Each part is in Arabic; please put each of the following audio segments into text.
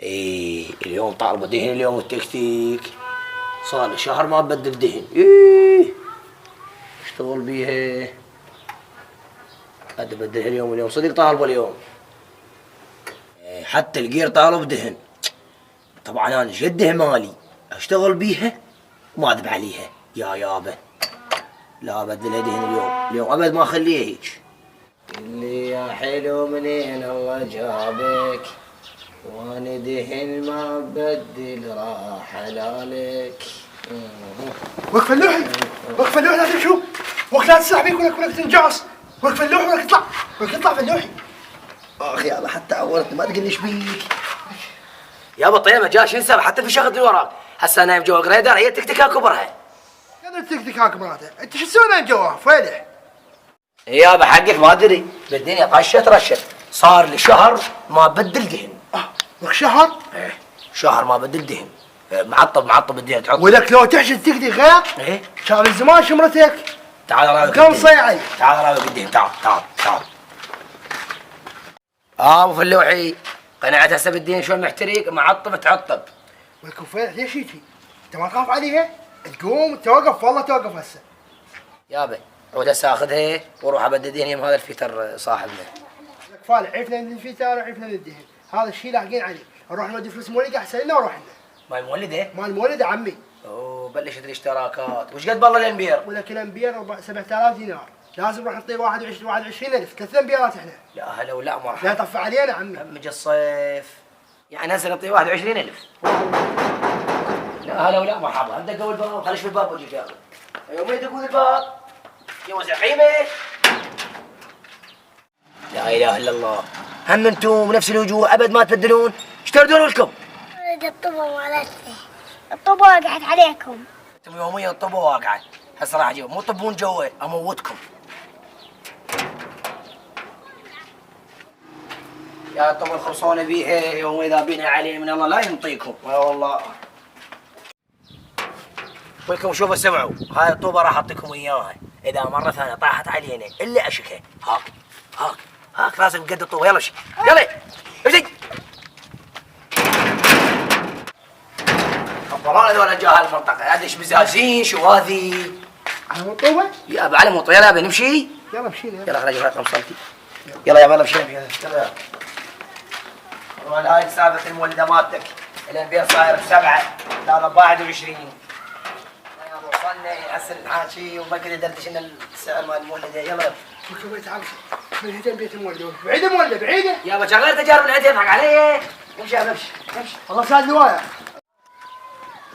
ايه اليوم طالبه دهن، اليوم التكتيك صار لي شهر ما بدل دهن. ايه اشتغل بيها قد بدلها اليوم صدق طالبه اليوم. إيه حتى الجير طالب دهن. طبعا انا جده مالي اشتغل بيها وما اذب عليها يا يابا. لا بدلها دهن اليوم ابد ما اخليها هيك. اللي يا حلو منين الله جابك وانا دهن ما بدل راح حلالك. وقف اللوحي وقف اللوحي لا تمشوا، وقت لا تسرح بيك ولك تنجعص. وقف اللوحي ولك اطلع، ولك اطلع في اللوحي. اخ يابا حتى عورتني ما تقول لي ايش بيك. يابا طيب ما جاش ينسى حتى في شغل وراك. هسه نايم جوا قريدر هي تكتكها كبرها. يا تكتكها كبراتها، انت شو تسوي نايم جوا فيلح؟ يابا حقك ما ادري بالدنيا طشت رشت، صار لي شهر ما بدل دهن. لك شهر؟ ايه شهر ما بدل دهن. معطب الدهن تحط. ولك لو تحشد تكتك غير؟ ايه كان من زمان شمرتك. تعال راويك كم صيعي؟ تعال راويك الدهن تعال. ابو فلوحي قنعت هسه بالدهن شلون محترق معطب تعطب. ولك فيلح ليش هيك؟ انت ما تخاف عليها؟ تقوم توقف والله توقف هسه. يابا عود هسه اخذها واروح ابدل دهن يم هذا الفيتر صاحبنا. لك فالح عرفنا من الفيتار وعرفنا من الدهن، هذا الشيء لاحقين عليه، نروح نودي فلوس مولد احسن لنا واروح لنا. مال مولده؟ مال المولد عمي. اوه بلشت الاشتراكات، وش قد بالله الانبير؟ ولك الانبير 7000 دينار، لازم نروح نعطيه 21000 3 انبيرات احنا. لا هلا ولا مرحبا. لا يطفى علينا عمي. مج الصيف يعني هسه نعطيه 21000. لا هلا ولا مرحبا، انت قول الباب خليش بالباب وجهك يا يومين تقول الباب يا زعيمه. لا اله الا الله، هم انتم نفس الوجوه ابد ما تبدلون، ايش تردون لكم؟ اريد الطبة مالتي، الطبة وقعت عليكم. انتم يوميا الطبه واقعه، هسه راح اجيب مو طبون جوا اموتكم. يا طب الخرصونه بيها يوم اذا بينا عليه من الله لا ينطيكم والله. ولكم شوفوا سمعوا، هاي الطوبه راح اعطيكم اياها، اذا مره ثانيه طاحت علينا الا اشكها. هاك راسك بقد الطوبه. يلا امشي يلا امشي. الضلال هذول جاه المنطقه هذا ايش بزازين شو هذي؟ على مطوبة؟ يا ابو علي مطوبه. يلا بنمشي يلا مشينا يلا خليني اجيب رقم صلتي. يلا يا يلا مشينا يلا. والله هاي سالفه المولده مالتك الانبياء صاير ب7 لا 24. وصلنا هسه الحاكي وما كنا ندردش ان السعر مال المولده. يلا شوف تعال من هجم بيت المولده، بعيده المولده بعيده. يابا شغال تجارب العيد يضحك علي. امشي يابا امشي. والله صار لي واير.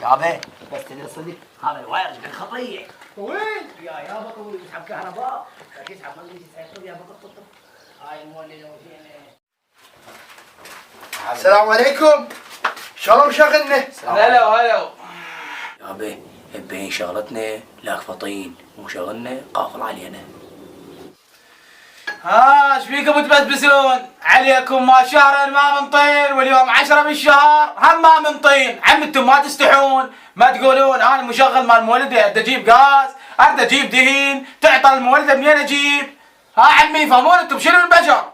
يابا بس تدري صدق هذا الواير قد خطير. وين؟ يابا طول يسحب كهرباء يسحب ما ادري يسحب يابا طب هاي المولده وفينا. السلام عليكم. شلون مشغلنا؟ هلا يابا بين شغلتنا لاك فطين وشغلنا قافل علينا. ايش فيكم تبسبسون؟ عليكم ما شهر ما من طين واليوم 10 بالشهر هم ما من طين. عم انتم ما تستحون ما تقولون انا مشغل مال المولده اريد اجيب غاز اريد اجيب دهين تعطى المولده منين اجيب؟ ها عمي فهمون انتم شنو البشر؟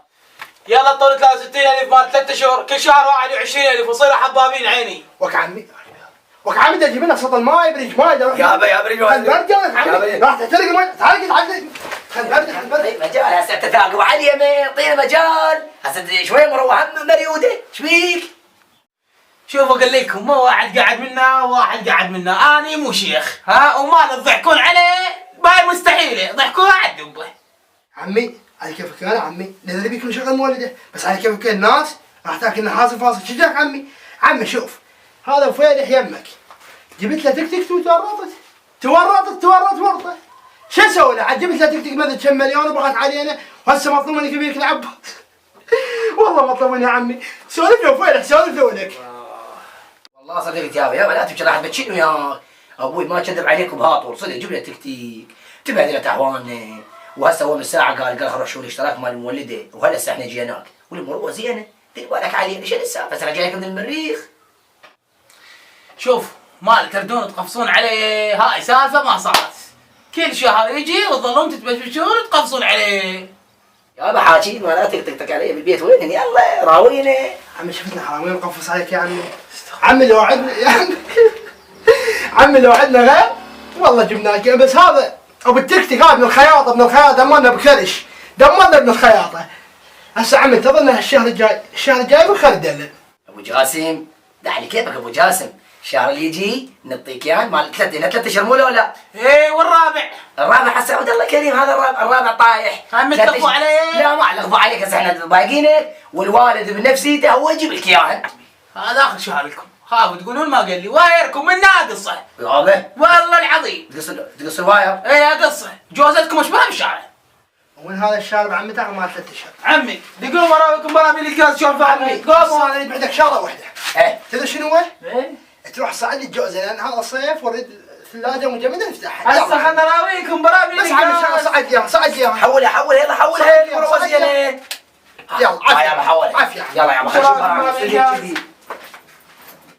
يلا طول 63000 مال 3 اشهر كل شهر 21000 وصير حبابين عيني. وك عمي تجيب لنا صوت الماي بريج ماي. يابا بريج خل برد يا عمي راح تحترق الماي. تعال خل برد مجال هسه تثاقب على اليمين طير مجال هسه شوي مروح هم مريوده ايش بيك؟ شوفوا قال لكم ما واحد قاعد منا وواحد قاعد منا اني مو شيخ ها وما تضحكون عليه باي مستحيله ضحكوا على الدبه. عمي على كيفك انا عمي نذر بيك نشغل مولده بس على كيفك الناس راح تاكلنا حاصل فاصل. شجاك عمي شوف هذا فيلح يمك جبت له تكتك تورطت ورطه. شو اسوي له؟ عاد جبت له تكتك ماذا كم مليون وبغت علينا وهسه مطلوب منك يبيك العباس. والله مطلوب مني يا عمي. سولف له فيلح سولف له لك. والله صدقت يابا لا تبكي راح تبكين وياك. ابوي ما كذب عليكم بهاطول صدق جيب له تكتيك تبهدلت احوالنا. وهسه هو من ساعه قال روح شوف الاشتراك مال المولده وهلا هسه احنا جيناك والمروه زينه دير بالك علينا شنو السالفه؟ ترى جايك من المريخ. شوف مال تردون تقفصون عليه هاي سالفه ما صارت. كل شهر يجي وتظلون تتبشبشون وتقفصون عليه. يابا حاجين ولا تك علي بالبيت وين يلا راويني. عمي شفتنا حرامين مقفص عليك يا عمي. عمي لو وعدنا يا عمي عمي لو وعدنا غير والله جبناك. بس هذا ابو التكتك هذا ابن الخياطه دمرنا بكرش، دمرنا ابن الخياطه. هسه عمي انتظرنا الشهر الجاي بنخلي ابو جاسم دعلي كيفك ابو جاسم، الشهر اللي يجي نعطيك اياه مال 3 اشهر مو ولا؟ ايه والرابع؟ الرابع حسن عبد الله كريم، هذا الرابع طايح. عمي تلغوا علي؟ لا ما لغوا عليك، هسه احنا باقينك والوالد بنفسيته هو يجيب لك اياها. هذا اخر شهر لكم، خافوا تقولون ما قال لي وايركم من ناقصه. يابا والله العظيم تقص الواير؟ ايه اقصه، جوزتكم اشبرها بالشارع. وين هذا الشارب عمي تاع ما 3 اشهر. عمي دقوا وراكم براميل الغاز شلون عمي فاهمين؟ قوموا. انا بعدك شغله واحده. ايه تدري شنو هو؟ ايه تروح صعد الجوزه لان هذا الصيف وريد الثلاجه مجمده نفتحها. هسه خلنا نراويكم براميل بس عمي شغله صعد يا صعد يا حولها يلا حولها صعد يا. يلا يلا عافيه يا حولها عافيه يلا يا عم براميل الغاز.